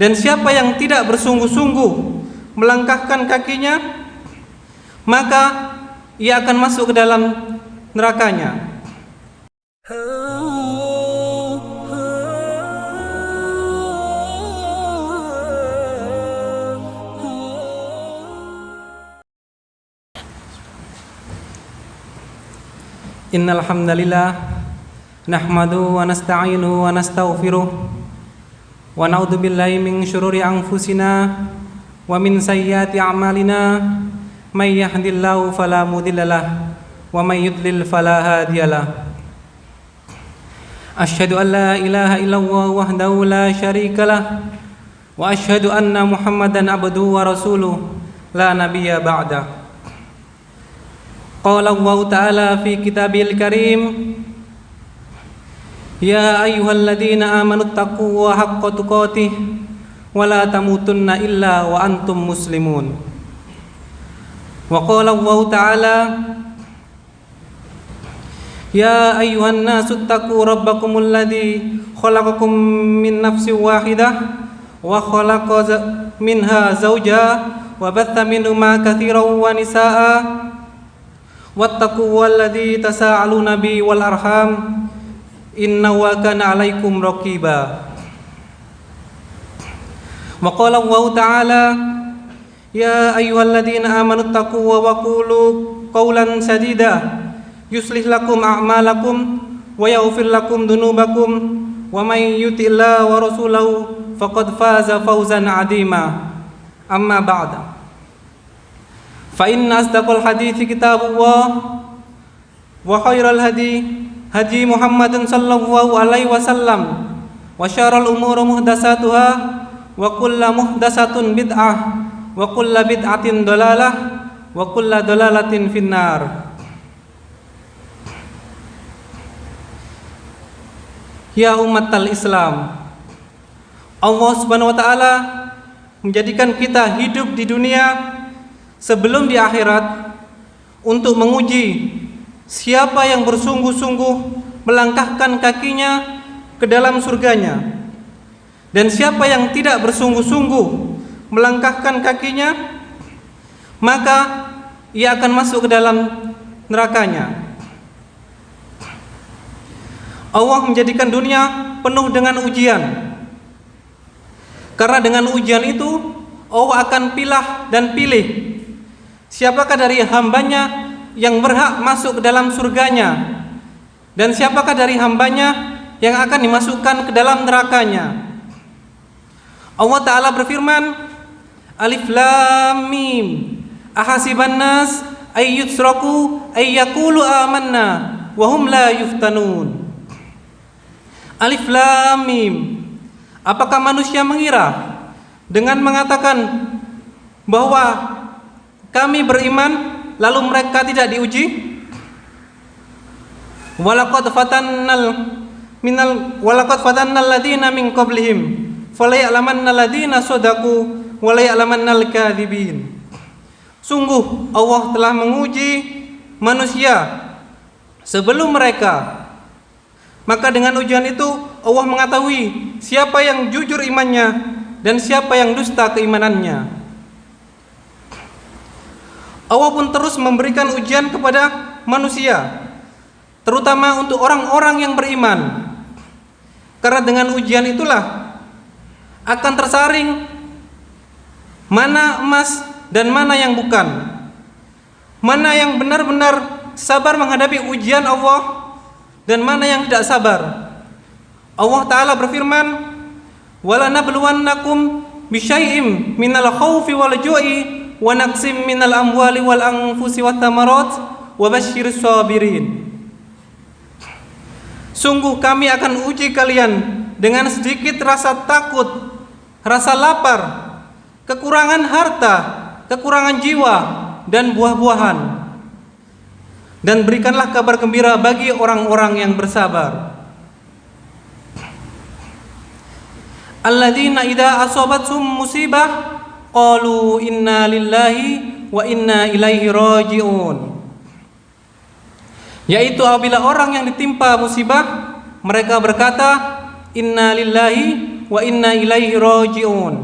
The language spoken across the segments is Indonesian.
Dan siapa yang tidak bersungguh-sungguh melangkahkan kakinya, maka ia akan masuk ke dalam nerakanya. Innal hamdalillah nahmaduhu wa nasta'inuhu wa nastaghfiruh wa na'udzu billahi min syururi anfusina wa min sayyiati a'malina may yahdihillahu fala mudhillalah wa may yudlil fala hadiyalah. Asyhadu an la ilaha illallah wahdahu la syarikalah wa asyhadu anna Muhammadan abduhu wa rasuluh la nabiyya ba'da. Qala Allah Ta'ala fi kitabil karim, ya ayyuhalladzina amanu taqullaha haqqa tuqatih wa la tamutunna illa wa antum muslimun. Wa qala Allah Ta'ala, ya ayyuhan nasu taqu rabbakumul ladzi khalaqakum min nafsin wahidah wa khalaqa minha zawjaha wa batha minhuma katsiran wa nisaa'a wattaqu walladzi tasaaluna bi wal arham innahu kana 'alaikum raqiba. Wa qala Allah Ta'ala, ya ayyuhalladzina amanu taqu wa qulu qawlan sadida yuslih lakum a'malakum wa yaghfir lakum dhunubakum wa may yuti'illah wa rasulahu faqad faza fawzan 'azima. Amma ba'da, fa inna asdaqal hadithi kitabullah wa khairal hadi hadi Muhammadin sallallahu alaihi wasallam wa syarrul umuri muhdatsatuha wa kullu muhdatsatun bid'ah wa kullu bid'atin dhalalah wa kullu dhalalatin finnar. Ya umatal Islam, Allah Subhanahu wa taala menjadikan kita hidup di dunia sebelum di akhirat untuk menguji siapa yang bersungguh-sungguh melangkahkan kakinya ke dalam surganya, dan siapa yang tidak bersungguh-sungguh melangkahkan kakinya, maka ia akan masuk ke dalam nerakanya. Allah menjadikan dunia penuh dengan ujian, karena dengan ujian itu Allah akan pilah dan pilih siapakah dari hambanya yang berhak masuk ke dalam surganya, dan siapakah dari hambanya yang akan dimasukkan ke dalam nerakanya. Allah Ta'ala berfirman, Alif Lam Mim, ahasiban nas ayyutsraku ayyaqulu amanna wa hum la yuftanun. Alif Lam Mim, apakah manusia mengira dengan mengatakan bahwa kami beriman lalu mereka tidak diuji? Walaqad fatannal ladzina min qablihim falaya'lamanna ladzina shadaqu wa laya'lamannal kadzibin. Sungguh Allah telah menguji manusia sebelum mereka, maka dengan ujian itu Allah mengetahui siapa yang jujur imannya dan siapa yang dusta keimanannya. Allah pun terus memberikan ujian kepada manusia, terutama untuk orang-orang yang beriman, karena dengan ujian itulah akan tersaring mana emas dan mana yang bukan, mana yang benar-benar sabar menghadapi ujian Allah dan mana yang tidak sabar. Allah Ta'ala berfirman, walanabluwannakum bisyai'im minal khawfi wal ju'i wa naqsim minal amwali wal anfusi wat thamarat wa basyiris sabirin. Sungguh kami akan uji kalian dengan sedikit rasa takut, rasa lapar, kekurangan harta, kekurangan jiwa dan buah-buahan. Dan berikanlah kabar gembira bagi orang-orang yang bersabar. Alladzina idza asabathum musibah qalu inna lillahi wa inna ilaihi raji'un. Yaitu apabila orang yang ditimpa musibah, mereka berkata inna lillahi wa inna ilaihi raji'un.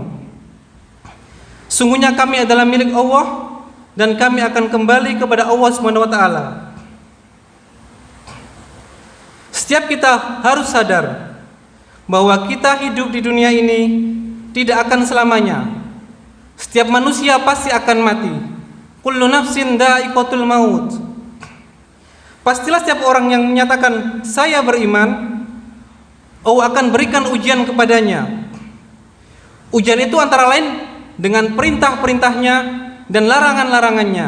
Sungguhnya kami adalah milik Allah dan kami akan kembali kepada Allah Subhanahu wa taala. Setiap kita harus sadar bahwa kita hidup di dunia ini tidak akan selamanya. Setiap manusia pasti akan mati. Kullu nafsin dha'iqatul maut. Pastilah setiap orang yang menyatakan saya beriman, Allah akan berikan ujian kepadanya. Ujian itu antara lain dengan perintah-perintahnya dan larangan-larangannya.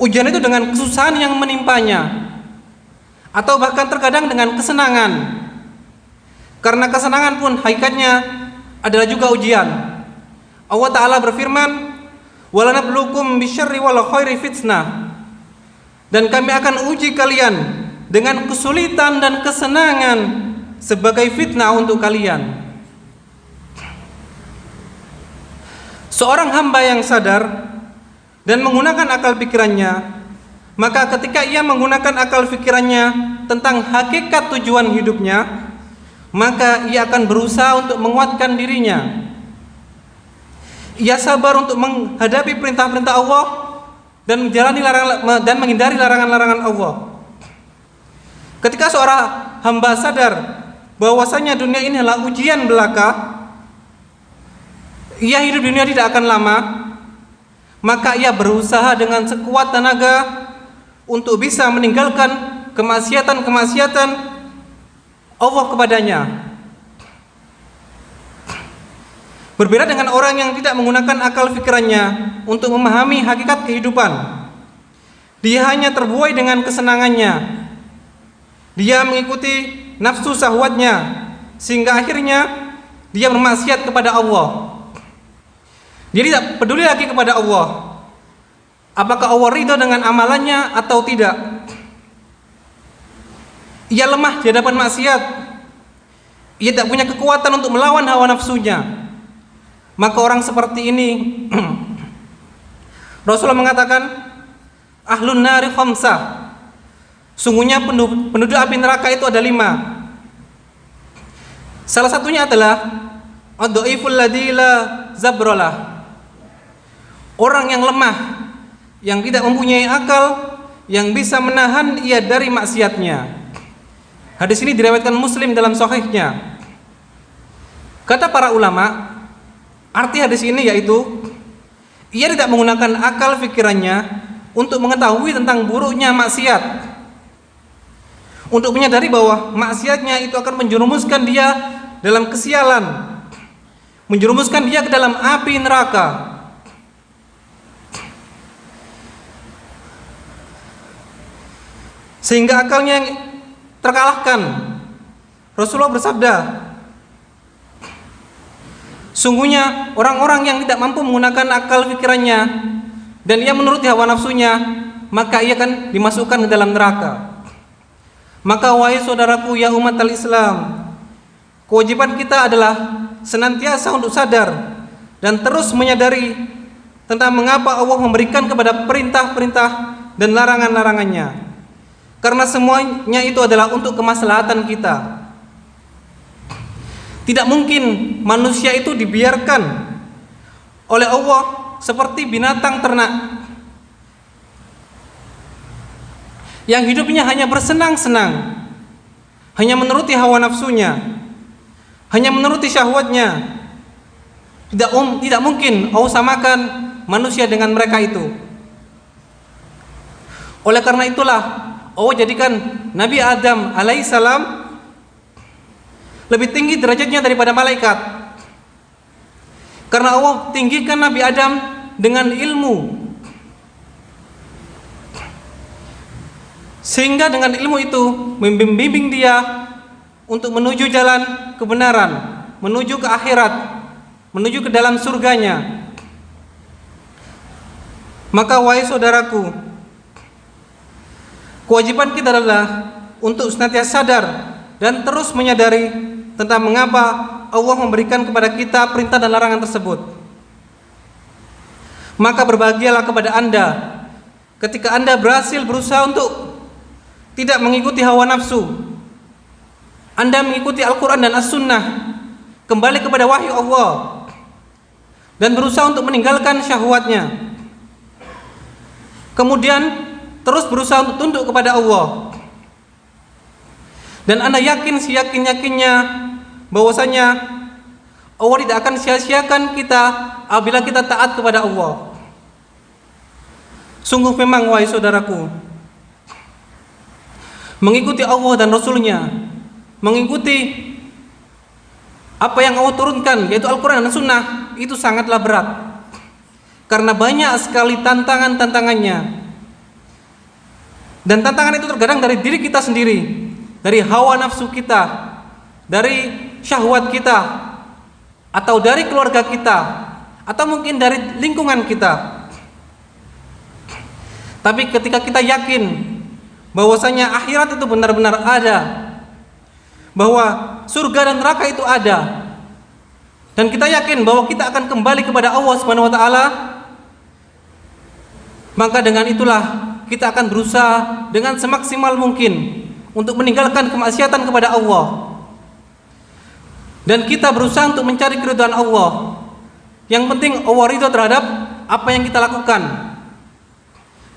Ujian itu dengan kesusahan yang menimpanya, atau bahkan terkadang dengan kesenangan. Karena kesenangan pun hakikatnya adalah juga ujian. Allah Ta'ala berfirman, "Walanabluukum bisyarri wal khairi fitnah." Dan kami akan uji kalian dengan kesulitan dan kesenangan sebagai fitnah untuk kalian. Seorang hamba yang sadar dan menggunakan akal pikirannya, maka ketika ia menggunakan akal pikirannya tentang hakikat tujuan hidupnya, maka ia akan berusaha untuk menguatkan dirinya. Ia sabar untuk menghadapi perintah-perintah Allah dan menjalani larangan dan menghindari larangan-larangan Allah. Ketika seorang hamba sadar bahwasanya dunia ini adalah ujian belaka, ia hidup di dunia tidak akan lama, maka ia berusaha dengan sekuat tenaga untuk bisa meninggalkan kemaksiatan-kemaksiatan Allah kepadanya. Berbeda dengan orang yang tidak menggunakan akal pikirannya untuk memahami hakikat kehidupan. Dia hanya terbuai dengan kesenangannya. Dia mengikuti nafsu syahwatnya sehingga akhirnya dia bermaksiat kepada Allah. Dia tidak peduli lagi kepada Allah, apakah Allah ridho dengan amalannya atau tidak. Ia lemah di hadapan maksiat. Ia tidak punya kekuatan untuk melawan hawa nafsunya. Maka orang seperti ini Rasulullah mengatakan, ahlun nari khamsah. Sungguhnya penduduk api neraka itu ada 5. Salah satunya adalah ad-dhaiful ladzi la zabralah. Orang yang lemah, yang tidak mempunyai akal, yang bisa menahan ia dari maksiatnya. Hadis ini diriwayatkan Muslim dalam sahihnya. Kata para ulama, arti hadis ini yaitu ia tidak menggunakan akal pikirannya untuk mengetahui tentang buruknya maksiat, untuk menyadari bahwa maksiatnya itu akan menjerumuskan dia dalam kesialan, menjerumuskan dia ke dalam api neraka. Sehingga akalnya yang terkalahkan. Rasulullah bersabda, sungguhnya orang-orang yang tidak mampu menggunakan akal pikirannya dan ia menuruti hawa nafsunya, maka ia akan dimasukkan ke dalam neraka. Maka wahai saudaraku ya umat al-Islam, kewajiban kita adalah senantiasa untuk sadar dan terus menyadari tentang mengapa Allah memberikan kepada perintah-perintah dan larangan-larangannya. Karena semuanya itu adalah untuk kemaslahatan kita. Tidak mungkin manusia itu dibiarkan oleh Allah seperti binatang ternak yang hidupnya hanya bersenang-senang, hanya menuruti hawa nafsunya, hanya menuruti syahwatnya. Tidak mungkin Allah samakan manusia dengan mereka itu. Oleh karena itulah Allah jadikan Nabi Adam alaihissalam lebih tinggi derajatnya daripada malaikat. Karena Allah tinggikan Nabi Adam dengan ilmu, sehingga dengan ilmu itu membimbing dia untuk menuju jalan kebenaran, menuju ke akhirat, menuju ke dalam surganya. Maka wahai saudaraku, kewajiban kita adalah untuk senantiasa sadar dan terus menyadari tentang mengapa Allah memberikan kepada kita perintah dan larangan tersebut. Maka berbahagialah kepada Anda ketika Anda berhasil berusaha untuk tidak mengikuti hawa nafsu. Anda mengikuti Al-Quran dan As-Sunnah kembali kepada wahyu Allah dan berusaha untuk meninggalkan syahwatnya. Kemudian terus berusaha untuk tunduk kepada Allah. Dan Anda yakin seyakin-yakinnya bahwasanya Allah tidak akan sia-siakan kita apabila kita taat kepada Allah. Sungguh memang wahai saudaraku, mengikuti Allah dan Rasul-Nya, mengikuti apa yang Allah turunkan, yaitu Al-Quran dan Sunnah, itu sangatlah berat. Karena banyak sekali tantangan-tantangannya. Dan tantangan itu terkadang dari diri kita sendiri, dari hawa nafsu kita, dari syahwat kita, atau dari keluarga kita, atau mungkin dari lingkungan kita. Tapi ketika kita yakin bahwasanya akhirat itu benar-benar ada, bahwa surga dan neraka itu ada, dan kita yakin bahwa kita akan kembali kepada Allah Subhanahu wa taala, maka dengan itulah kita akan berusaha dengan semaksimal mungkin untuk meninggalkan kemaksiatan kepada Allah. Dan kita berusaha untuk mencari keridhaan Allah. Yang penting Allah ridha terhadap apa yang kita lakukan.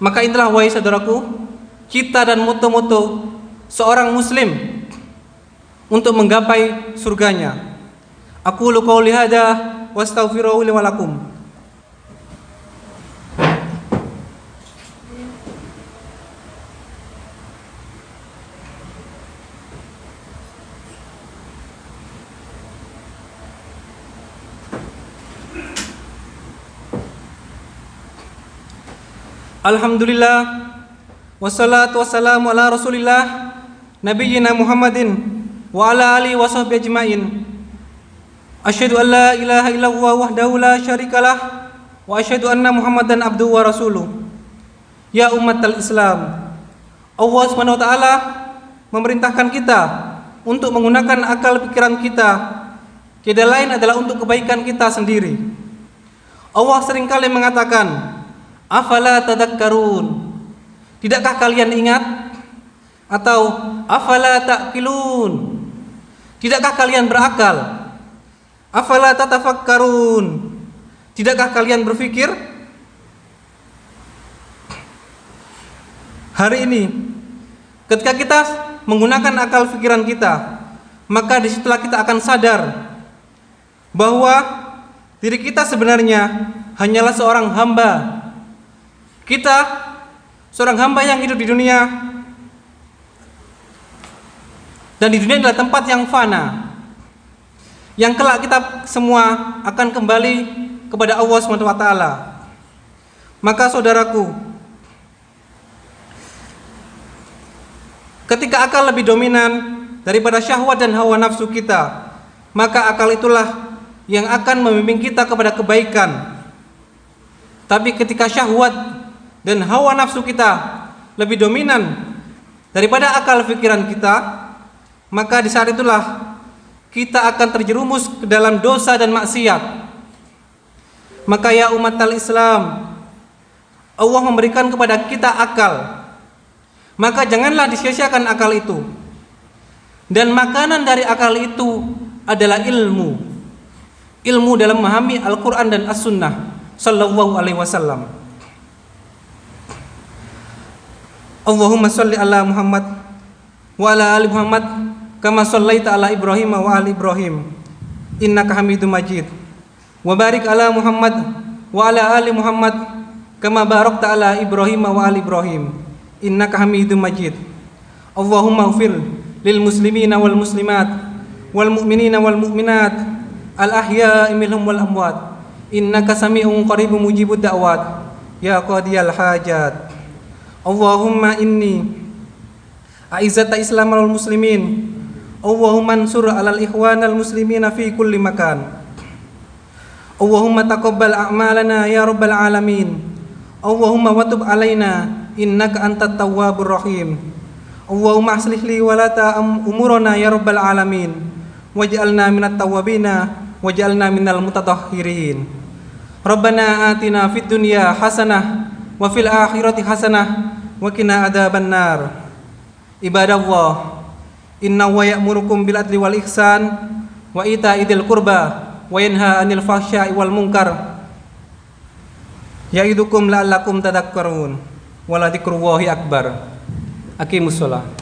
Maka inilah wahai saudaraku, cita dan moto-moto seorang muslim untuk menggapai surganya. Aqulu qouli hadza wa astaghfiruhu li wa lakum. Alhamdulillah, wassalatu wassalamu ala rasulillah nabiyyina Muhammadin wa ala alihi wa sahbihi ajma'in. Asyhadu an la ilaha illallah wahdahu la syarikalah wa asyhadu anna Muhammadan abduhu wa rasuluh. Ya ummatal Islam, Allah Subhanahu wa taala memerintahkan kita untuk menggunakan akal pikiran kita. Tidak lain adalah untuk kebaikan kita sendiri. Allah seringkali mengatakan, afala tadakkarun, tidakkah kalian ingat? Atau afala ta'qilun, tidakkah kalian berakal? Afala tatafakkarun, tidakkah kalian berpikir? Hari ini ketika kita menggunakan akal pikiran kita, maka disitulah kita akan sadar bahwa diri kita sebenarnya hanyalah seorang hamba. Kita seorang hamba yang hidup di dunia, dan di dunia adalah tempat yang fana, yang kelak kita semua akan kembali kepada Allah Subhanahu wa taala. Maka saudaraku, ketika akal lebih dominan daripada syahwat dan hawa nafsu kita, maka akal itulah yang akan membimbing kita kepada kebaikan. Tapi ketika syahwat dan hawa nafsu kita lebih dominan daripada akal pikiran kita, maka di saat itulah kita akan terjerumus ke dalam dosa dan maksiat. Maka ya umatal Islam, Allah memberikan kepada kita akal, maka janganlah disia-siakan akal itu. Dan makanan dari akal itu adalah ilmu. Ilmu dalam memahami Al-Quran dan As-Sunnah sallallahu alaihi wasallam. Allahumma sholli ala Muhammad wa ala ali Muhammad kama shallaita ala Ibrahim wa ali Ibrahim innaka Hamidum Majid. Wa barik ala Muhammad wa ala ali Muhammad kama barakta ala Ibrahim wa ali Ibrahim innaka Hamidum Majid. Allahumma ighfir lil muslimina wal muslimat wal mu'minina wal mu'minat al ahya'i minhum wal amwat innaka sami'un qaribun mujibud da'wat ya qadiyal hajat. Allahumma inni a'izzata Islam wal muslimin. Allahumma ansur alal ikhwanal muslimina fi kulli makan. Allahumma taqabbal a'malana ya rabbal alamin. Allahumma watub alaina innaka antat tawwabur rahim. Allahumma aslih li walata umurana ya rabbal alamin. Waj'alna minat tawwabina waj'alna minal mutatahhirin. Rabbana atina fid dunya hasanah wa fil akhirati hasanah wa qina adzabannar. Ibadallah, inna wa ya'murukum bil adli wal ihsan wa ita'idil qurba wa yanha 'anil fahsya'i wal munkar ya'idukum la'allakum tadhakkarun wa la dzikrullahi akbar. Aqimus shalah.